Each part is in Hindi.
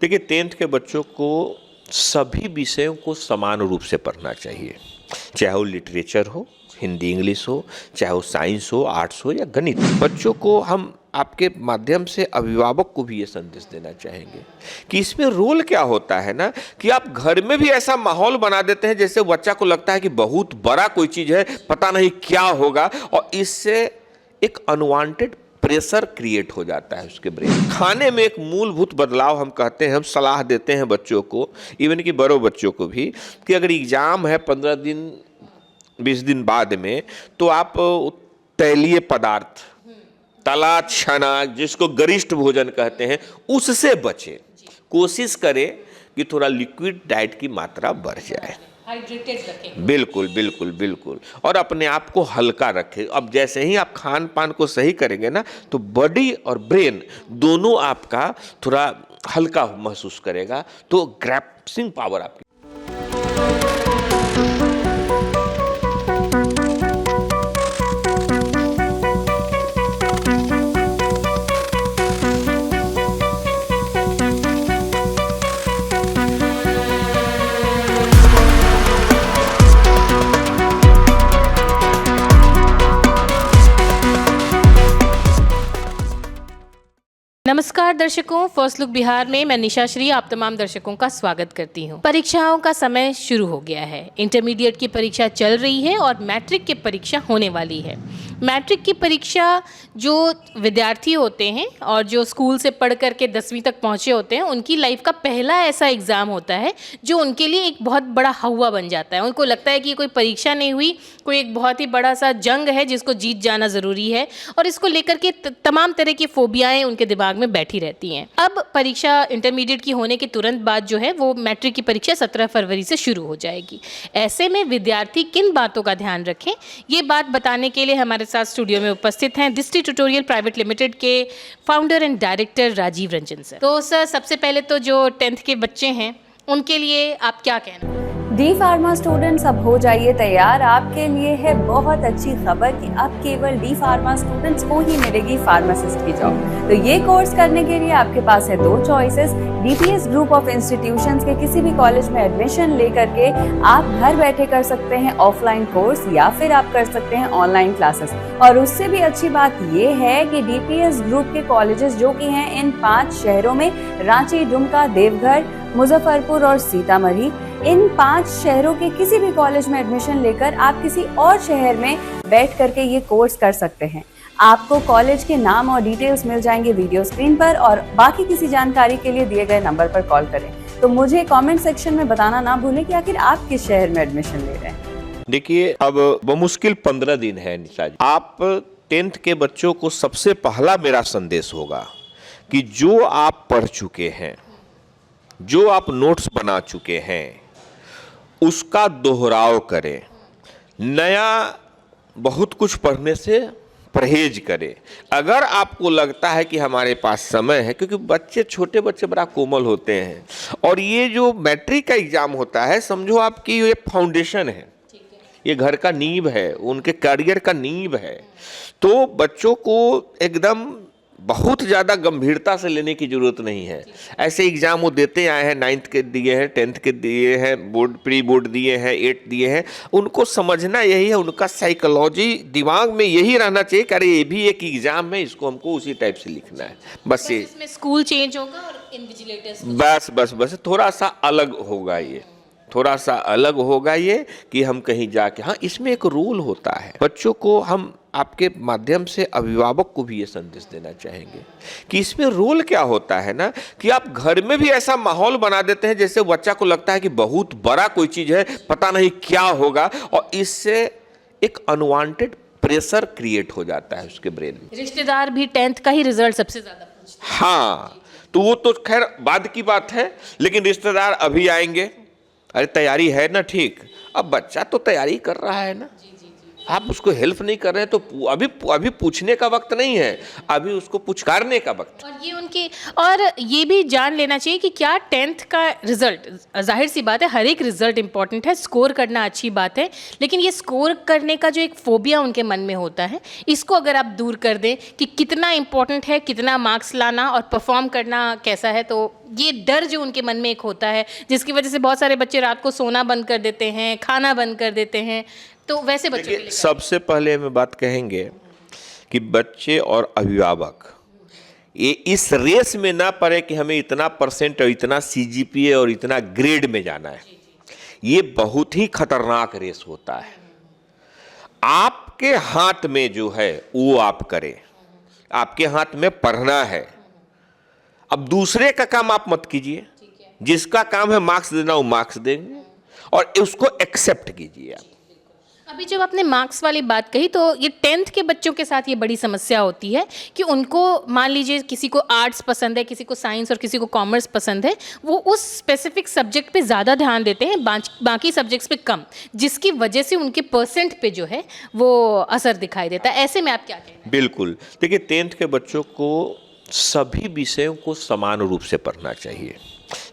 देखिए, 10th के बच्चों को सभी विषयों को समान रूप से पढ़ना चाहिए, चाहे वो लिटरेचर हो, हिंदी इंग्लिश हो, चाहे वो साइंस हो, आर्ट्स हो या गणित। बच्चों को हम आपके माध्यम से अभिभावक को भी ये संदेश देना चाहेंगे कि इसमें रोल क्या होता है ना, कि आप घर में भी ऐसा माहौल बना देते हैं जैसे बच्चा को लगता है कि बहुत बड़ा कोई चीज़ है, पता नहीं क्या होगा, और इससे एक अनवांटेड प्रेशर क्रिएट हो जाता है उसके ब्रेन। खाने में एक मूलभूत बदलाव हम कहते हैं, हम सलाह देते हैं बच्चों को, इवन कि बड़ों बच्चों को भी, कि अगर एग्जाम है 15 दिन 20 दिन बाद में, तो आप तैलीय पदार्थ, तला छना, जिसको गरिष्ठ भोजन कहते हैं, उससे बचें। कोशिश करें कि थोड़ा लिक्विड डाइट की मात्रा बढ़ जाए, हाइड्रेटेड रखें। बिल्कुल बिल्कुल बिल्कुल, और अपने आप को हल्का रखें। अब जैसे ही आप खान पान को सही करेंगे ना, तो बॉडी और ब्रेन दोनों आपका थोड़ा हल्का महसूस करेगा, तो ग्रैस्पिंग पावर आपकी। नमस्कार दर्शकों, फर्स्ट लुक बिहार में मैं निशा श्री आप तमाम दर्शकों का स्वागत करती हूं। परीक्षाओं का समय शुरू हो गया है। इंटरमीडिएट की परीक्षा चल रही है और मैट्रिक की परीक्षा होने वाली है। मैट्रिक की परीक्षा जो विद्यार्थी होते हैं और जो स्कूल से पढ़ कर के 10वीं तक पहुंचे होते हैं, उनकी लाइफ का पहला ऐसा एग्ज़ाम होता है जो उनके लिए एक बहुत बड़ा हवा बन जाता है। उनको लगता है कि ये कोई परीक्षा नहीं हुई, कोई एक बहुत ही बड़ा सा जंग है जिसको जीत जाना ज़रूरी है, और इसको लेकर के तमाम तरह की फोबियाएँ उनके दिमाग में बैठी रहती हैं। अब परीक्षा इंटरमीडिएट की होने के तुरंत बाद जो है वो मैट्रिक की परीक्षा 17 फरवरी से शुरू हो जाएगी। ऐसे में विद्यार्थी किन बातों का ध्यान रखें, ये बात बताने के लिए हमारे साथ स्टूडियो में उपस्थित हैं दृष्टि ट्यूटोरियल प्राइवेट लिमिटेड के founder and director Rajeev Ranjan sir. तो सर, सबसे पहले तो जो 10th के बच्चे हैं उनके लिए आप क्या कहना? डी फार्मा स्टूडेंट्स, अब हो जाइए तैयार। आपके लिए है बहुत अच्छी खबर कि अब केवल डी फार्मा स्टूडेंट्स को ही मिलेगी फार्मासिस्ट की जॉब। तो ये कोर्स करने के लिए आपके पास है दो choices. DPS group of institutions के किसी भी कॉलेज में एडमिशन लेकर के आप घर बैठे कर सकते हैं ऑफलाइन कोर्स, या फिर आप कर सकते हैं ऑनलाइन क्लासेस। और उससे भी अच्छी बात ये है कि डीपीएस ग्रुप के कॉलेजेस जो कि हैं इन 5 शहरों में, रांची, दुमका, देवघर, मुजफ्फरपुर और सीतामढ़ी, इन 5 शहरों के किसी भी कॉलेज में एडमिशन लेकर आप किसी और शहर में बैठ करके ये कोर्स कर सकते हैं। आपको कॉलेज के नाम और डिटेल्स मिल जाएंगे वीडियो स्क्रीन पर, और बाकी किसी जानकारी के लिए दिए गए नंबर पर कॉल करें। तो मुझे कमेंट सेक्शन में बताना ना भूलें कि आखिर आप किस शहर में एडमिशन ले रहे हैं। देखिए, अब बमुश्किल 15 दिन है निशा जी। आप 10th के बच्चों को सबसे पहला मेरा संदेश होगा कि जो आप पढ़ चुके हैं, जो आप नोट्स बना चुके हैं, उसका दोहराव करें। नया बहुत कुछ पढ़ने से परहेज करें। अगर आपको लगता है कि हमारे पास समय है, क्योंकि बच्चे, छोटे बच्चे बड़ा कोमल होते हैं, और ये जो मैट्रिक का एग्ज़ाम होता है, समझो आपकी ये फाउंडेशन है, ये घर का नींव है, उनके करियर का नींव है। तो बच्चों को एकदम बहुत ज़्यादा गंभीरता से लेने की ज़रूरत नहीं है। ऐसे एग्ज़ाम वो देते आए हैं, 9th के दिए हैं, 10th के दिए हैं, बोर्ड, प्री बोर्ड दिए हैं, 8th दिए हैं। उनको समझना यही है, उनका साइकोलॉजी दिमाग में यही रहना चाहिए कि अरे ये भी एक एग्ज़ाम है, इसको हमको उसी टाइप से लिखना है। बस ये इसमें स्कूल चेंज होगा और इन्विजिलेटर्स बस थोड़ा सा अलग होगा, ये थोड़ा सा अलग होगा ये, कि हम कहीं जाके, हाँ, इसमें एक रूल होता है। बच्चों को हम आपके माध्यम से अभिभावक को भी ये संदेश देना चाहेंगे कि इसमें रोल क्या होता है ना, कि आप घर में भी ऐसा माहौल बना देते हैं जैसे बच्चा को लगता है कि बहुत बड़ा कोई चीज़ है, पता नहीं क्या होगा, और इससे एक अनवांटेड प्रेशर क्रिएट हो जाता है उसके ब्रेन में। रिश्तेदार भी 10th का ही रिजल्ट सबसे ज्यादा पूछते हैं। हाँ, तो वो तो खैर बाद की बात है, लेकिन रिश्तेदार अभी आएंगे, अरे तैयारी है ना, ठीक। अब बच्चा तो तैयारी कर रहा है ना, आप उसको हेल्प नहीं कर रहे हैं, तो अभी पूछने का वक्त नहीं है, अभी उसको पुचकारने का वक्त। और ये भी जान लेना चाहिए कि क्या 10th का रिजल्ट, जाहिर सी बात है हर एक रिजल्ट इंपॉर्टेंट है, स्कोर करना अच्छी बात है, लेकिन ये स्कोर करने का जो एक फोबिया उनके मन में होता है, इसको अगर आप दूर कर दें कि कितना इंपॉर्टेंट है, कितना मार्क्स लाना और परफॉर्म करना कैसा है, तो ये डर जो उनके मन में एक होता है, जिसकी वजह से बहुत सारे बच्चे रात को सोना बंद कर देते हैं, खाना बंद कर देते हैं, तो वैसे बच्चों के लिए सबसे पहले हमें बात कहेंगे कि बच्चे और अभिभावक ये इस रेस में ना पड़े कि हमें इतना परसेंट और इतना सीजीपीए और इतना ग्रेड में जाना है। ये बहुत ही खतरनाक रेस होता है। आपके हाथ में जो है वो आप करें, आपके हाथ में पढ़ना है। अब दूसरे का काम आप मत कीजिए, जिसका काम है मार्क्स देना वो मार्क्स देंगे और उसको एक्सेप्ट कीजिए आप। अभी जब आपने मार्क्स वाली बात कही तो ये 10th के बच्चों के साथ ये बड़ी समस्या होती है कि उनको मान लीजिए किसी को आर्ट्स पसंद है, किसी को साइंस और किसी को कॉमर्स पसंद है, वो उस स्पेसिफिक सब्जेक्ट पे ज़्यादा ध्यान देते हैं, बाकी सब्जेक्ट्स पे कम, जिसकी वजह से उनके परसेंट पे जो है वो असर दिखाई देता है। ऐसे में आप क्या कहें? बिल्कुल, देखिए 10th के बच्चों को सभी विषयों को समान रूप से पढ़ना चाहिए,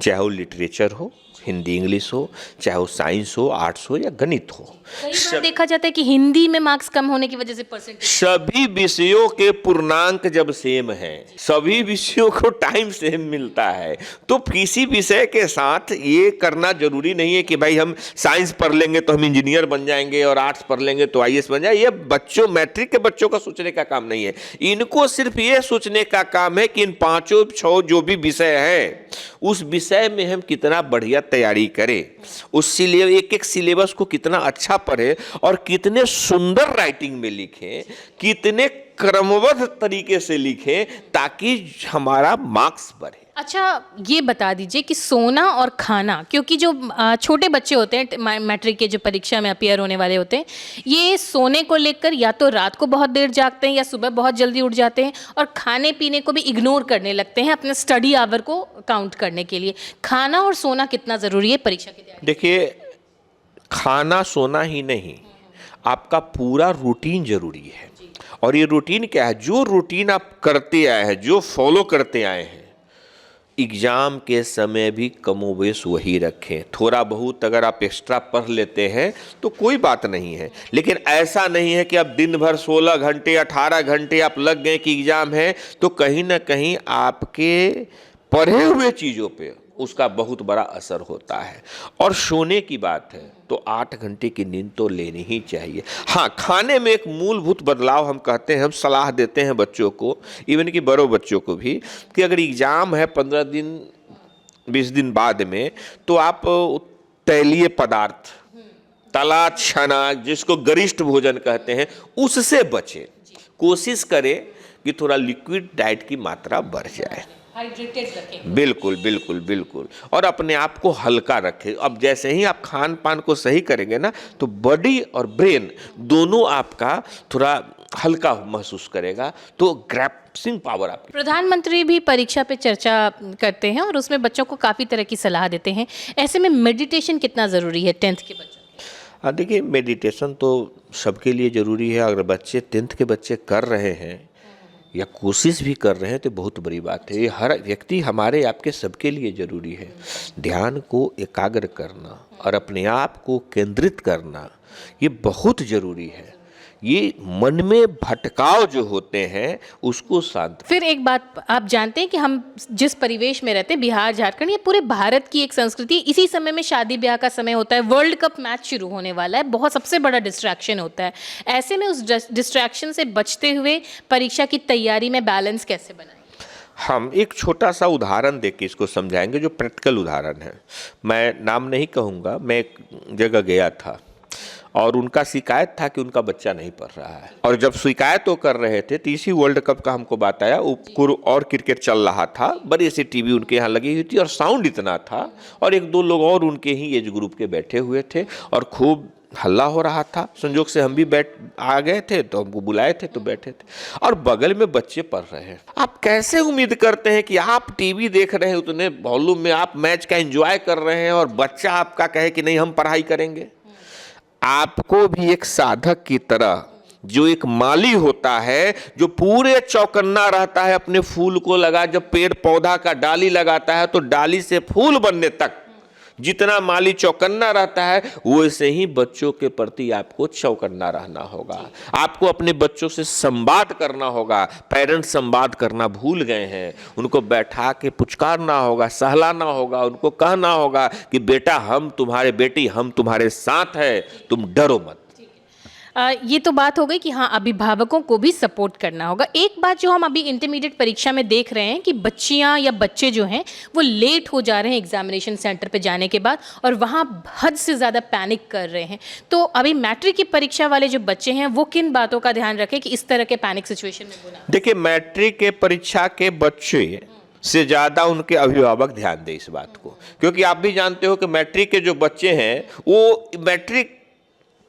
चाहे वो लिटरेचर हो, हिंदी इंग्लिश हो, चाहे वो साइंस हो, आर्ट्स हो या गणित हो। कई बार देखा जाता है कि हिंदी में मार्क्स कम होने की वजह से परसेंट, सभी विषयों के पूर्णांक जब सेम है, सभी विषयों को टाइम सेम मिलता है, तो किसी विषय के साथ ये करना जरूरी नहीं है कि भाई हम साइंस पढ़ लेंगे तो हम इंजीनियर बन जाएंगे और आर्ट्स पढ़ लेंगे तो आईएएस बन जाए। ये बच्चों, मैट्रिक के बच्चों का सोचने का काम नहीं है। इनको सिर्फ ये सोचने का काम है कि इन 5-6 जो भी विषय है उस विषय में हम कितना बढ़िया तैयारी करें, उस एक एक सिलेबस को कितना अच्छा पढ़े और कितने सुंदर राइटिंग में लिखें, कितने क्रमबद्ध तरीके से लिखें ताकि हमारा मार्क्स बढ़े। अच्छा ये बता दीजिए कि सोना और खाना, क्योंकि जो छोटे बच्चे होते हैं मैट्रिक के जो परीक्षा में अपीयर होने वाले होते हैं, ये सोने को लेकर या तो रात को बहुत देर जागते हैं या सुबह बहुत जल्दी उठ जाते हैं और खाने पीने को भी इग्नोर करने लगते हैं अपने स्टडी आवर को काउंट करने के लिए। खाना और सोना कितना ज़रूरी है परीक्षा की तैयारी? देखिए, खाना सोना ही नहीं, आपका पूरा रूटीन जरूरी है। और ये रूटीन क्या है? जो रूटीन आप करते आए हैं, जो फॉलो करते आए हैं, एग्ज़ाम के समय भी कमोबेश वही रखें। थोड़ा बहुत अगर आप एक्स्ट्रा पढ़ लेते हैं तो कोई बात नहीं है, लेकिन ऐसा नहीं है कि आप दिन भर 16 घंटे 18 घंटे आप लग गए कि एग्ज़ाम है, तो कहीं ना कहीं आपके पढ़े हुए चीज़ों पे उसका बहुत बड़ा असर होता है। और सोने की बात है तो 8 घंटे की नींद तो लेनी ही चाहिए। हाँ, खाने में एक मूलभूत बदलाव हम कहते हैं, हम सलाह देते हैं बच्चों को, इवन कि बड़ों बच्चों को भी, कि अगर एग्ज़ाम है 15 दिन 20 दिन बाद में, तो आप तैलीय पदार्थ, तला छना, जिसको गरिष्ठ भोजन कहते हैं, उससे बचें। कोशिश करें कि थोड़ा लिक्विड डाइट की मात्रा बढ़ जाए। हाइड्रेटेड रखें। बिल्कुल बिल्कुल बिल्कुल। और अपने आप को हल्का रखें। अब जैसे ही आप खान पान को सही करेंगे ना, तो बॉडी और ब्रेन दोनों आपका थोड़ा हल्का महसूस करेगा, तो ग्रैस्पिंग पावर आपकी। प्रधानमंत्री भी परीक्षा पे चर्चा करते हैं और उसमें बच्चों को काफ़ी तरह की सलाह देते हैं। ऐसे में मेडिटेशन कितना ज़रूरी है 10th के बच्चों? हाँ, देखिए, मेडिटेशन तो सबके लिए ज़रूरी है। अगर बच्चे 10th के बच्चे कर रहे हैं या कोशिश भी कर रहे हैं तो बहुत बड़ी बात है। ये हर व्यक्ति, हमारे आपके सबके लिए ज़रूरी है। ध्यान को एकाग्र करना और अपने आप को केंद्रित करना, ये बहुत ज़रूरी है। ये मन में भटकाव जो होते हैं उसको शांत। फिर एक बात आप जानते हैं कि हम जिस परिवेश में रहते हैं, बिहार झारखंड, ये पूरे भारत की एक संस्कृति है। इसी समय में शादी ब्याह का समय होता है, वर्ल्ड कप मैच शुरू होने वाला है, बहुत सबसे बड़ा डिस्ट्रैक्शन होता है। ऐसे में उस डिस्ट्रैक्शन से बचते हुए परीक्षा की तैयारी में बैलेंस कैसे बनाएं? हम एक छोटा सा उदाहरण दे के इसको समझाएंगे, जो प्रैक्टिकल उदाहरण है। मैं नाम नहीं कहूँगा। मैं एक जगह गया था और उनका शिकायत था कि उनका बच्चा नहीं पढ़ रहा है। और जब शिकायत वो कर रहे थे तो इसी वर्ल्ड कप का हमको बात आया, और क्रिकेट चल रहा था, बड़ी सी टीवी उनके यहाँ लगी हुई थी और साउंड इतना था, और 1-2 लोग और उनके ही एज ग्रुप के बैठे हुए थे और खूब हल्ला हो रहा था। संजोग से हम भी आ गए थे, तो हमको बुलाए थे तो बैठे थे, और बगल में बच्चे पढ़ रहे हैं। आप कैसे उम्मीद करते हैं कि आप टीवी देख रहे हैं उतने वॉल्यूम में, आप मैच का एंजॉय कर रहे हैं और बच्चा आपका कहे कि नहीं हम पढ़ाई करेंगे? आपको भी एक साधक की तरह, जो एक माली होता है, जो पूरे चौकन्ना रहता है अपने फूल को लगा, जब पेड़ पौधा का डाली लगाता है तो डाली से फूल बनने तक जितना माली चौकन्ना रहता है वैसे ही बच्चों के प्रति आपको चौकन्ना रहना होगा। आपको अपने बच्चों से संवाद करना होगा। पेरेंट्स संवाद करना भूल गए हैं, उनको बैठा के पुचकारना होगा, सहलाना होगा, उनको कहना होगा कि बेटा हम तुम्हारे, बेटी हम तुम्हारे साथ है, तुम डरो मत। ये तो बात हो गई कि हाँ अभिभावकों को भी सपोर्ट करना होगा। एक बात जो हम अभी इंटरमीडिएट परीक्षा में देख रहे हैं कि बच्चियाँ या बच्चे जो हैं वो लेट हो जा रहे हैं एग्जामिनेशन सेंटर पे जाने के बाद और वहाँ हद से ज़्यादा पैनिक कर रहे हैं। तो अभी मैट्रिक की परीक्षा वाले जो बच्चे हैं वो किन बातों का ध्यान रखें कि इस तरह के पैनिक सिचुएशन में बोला? देखिए, मैट्रिक के परीक्षा के बच्चे से ज़्यादा उनके अभिभावक ध्यान दें इस बात को, क्योंकि आप भी जानते हो कि मैट्रिक के जो बच्चे हैं वो मैट्रिक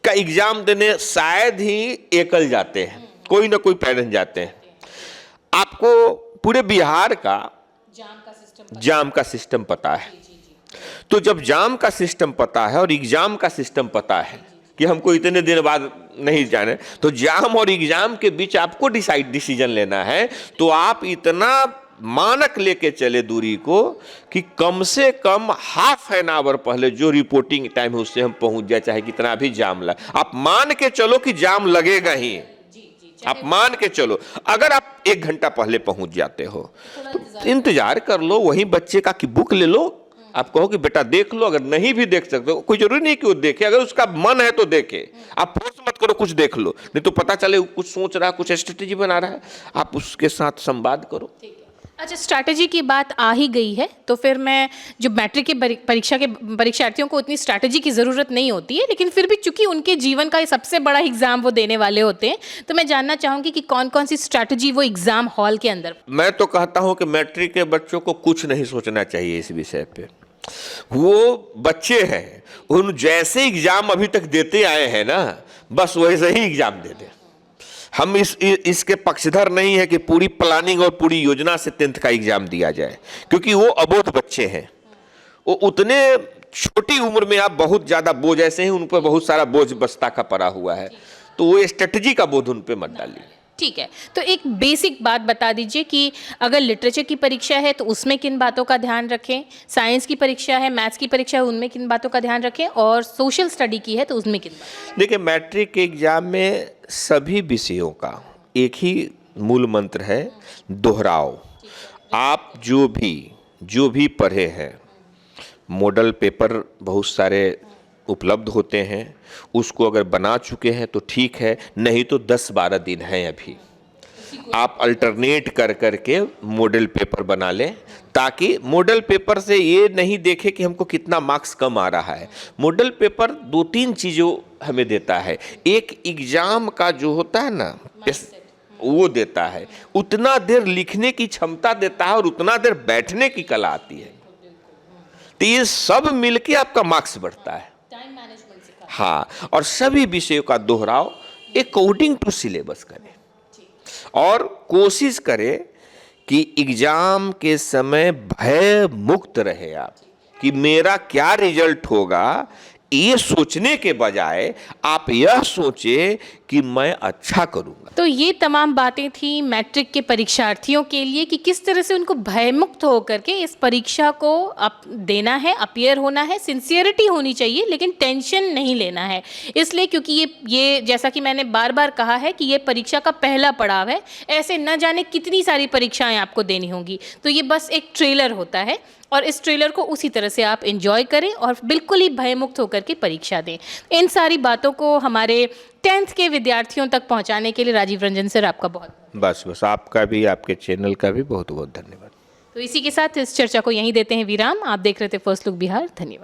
का एग्जाम देने शायद ही एकल जाते हैं, कोई ना कोई पेरेंट्स जाते हैं। आपको पूरे बिहार का जाम का सिस्टम पता है। तो जब जाम का सिस्टम पता है और एग्जाम का सिस्टम पता है कि हमको इतने दिन बाद नहीं जाने, तो जाम और एग्जाम के बीच आपको डिसीजन लेना है। तो आप इतना मानक लेके चले दूरी को कि कम से कम हाफ एन आवर पहले जो रिपोर्टिंग टाइम है उससे हम पहुंच जाए, चाहे कितना भी जाम लगे। आप मान के चलो कि जाम लगेगा ही, आप मान के चलो। अगर आप 1 घंटा पहले पहुंच जाते हो तो इंतजार कर लो, वहीं बच्चे का की बुक ले लो, आप कहो कि बेटा देख लो। अगर नहीं भी देख सकते हो, कोई जरूरी नहीं कि वो देखे, अगर उसका मन है तो देखे। आप फोर्स मत करो, कुछ देख लो, नहीं तो पता चले कुछ सोच रहा है, कुछ स्ट्रेटेजी बना रहा है, आप उसके साथ संवाद करो। अच्छा, स्ट्रैटेजी की बात आ ही गई है तो फिर मैं जो मैट्रिक के परीक्षा के परीक्षार्थियों को उतनी स्ट्रैटेजी की ज़रूरत नहीं होती है, लेकिन फिर भी चूंकि उनके जीवन का ये सबसे बड़ा एग्ज़ाम वो देने वाले होते हैं, तो मैं जानना चाहूँगी कि कौन कौन सी स्ट्रैटेजी वो एग्ज़ाम हॉल के अंदर। मैं तो कहता हूँ कि मैट्रिक के बच्चों को कुछ नहीं सोचना चाहिए इस विषय पे। वो बच्चे हैं, उन जैसे एग्जाम अभी तक देते आए हैं ना, बस वैसे ही एग्जाम दे दें। हम इसके पक्षधर नहीं है कि पूरी प्लानिंग और पूरी योजना से 10th का एग्जाम दिया जाए, क्योंकि वो अबोध बच्चे हैं। वो उतने छोटी उम्र में आप बहुत ज़्यादा बोझ, ऐसे ही उन पर बहुत सारा बोझ बस्ता का पड़ा हुआ है, तो वो स्ट्रेटजी का बोझ उन पर मत डालिए। ठीक है, तो एक बेसिक बात बता दीजिए कि अगर लिटरेचर की परीक्षा है तो उसमें किन बातों का ध्यान रखें, साइंस की परीक्षा है, मैथ्स की परीक्षा है, उनमें किन बातों का ध्यान रखें, और सोशल स्टडी की है तो उसमें किन बातों? देखिए, मैट्रिक के एग्जाम में सभी विषयों का एक ही मूल मंत्र है, दोहराओ। आप जो भी पढ़े हैं, मॉडल पेपर बहुत सारे उपलब्ध होते हैं, उसको अगर बना चुके हैं तो ठीक है, नहीं तो 10-12 दिन है अभी, आप अल्टरनेट कर करके मॉडल पेपर बना लें, ताकि मॉडल पेपर से ये नहीं देखे कि हमको कितना मार्क्स कम आ रहा है। मॉडल पेपर 2-3 चीज़ों हमें देता है। एक एग्जाम का जो होता है ना, वो देता है, उतना देर लिखने की क्षमता देता है और उतना देर बैठने की कला आती है। तो ये सब मिलके आपका मार्क्स बढ़ता है। हाँ, और सभी विषयों का दोहराव अकॉर्डिंग टू सिलेबस करें और कोशिश करें कि एग्जाम के समय भय मुक्त रहे आप कि मेरा क्या रिजल्ट होगा। ये सोचने के बजाय आप यह सोचें कि मैं अच्छा करूंगा। तो ये तमाम बातें थी मैट्रिक के परीक्षार्थियों के लिए कि किस तरह से उनको भयमुक्त होकर के इस परीक्षा को देना है, अपीयर होना है, सिंसियरिटी होनी चाहिए, लेकिन टेंशन नहीं लेना है। इसलिए क्योंकि ये जैसा कि मैंने बार बार कहा है कि ये परीक्षा का पहला पड़ाव है, ऐसे न जाने कितनी सारी परीक्षाएं आपको देनी होंगी। तो ये बस एक ट्रेलर होता है और इस ट्रेलर को उसी तरह से आप एंजॉय करें और बिल्कुल ही भयमुक्त होकर के परीक्षा दें। इन सारी बातों को हमारे 10th के विद्यार्थियों तक पहुंचाने के लिए राजीव रंजन सर आपका बहुत बस आपका भी, आपके चैनल का भी बहुत बहुत धन्यवाद। तो इसी के साथ इस चर्चा को यहीं देते हैं विराम। आप देख रहे थे फर्स्ट लुक बिहार। धन्यवाद।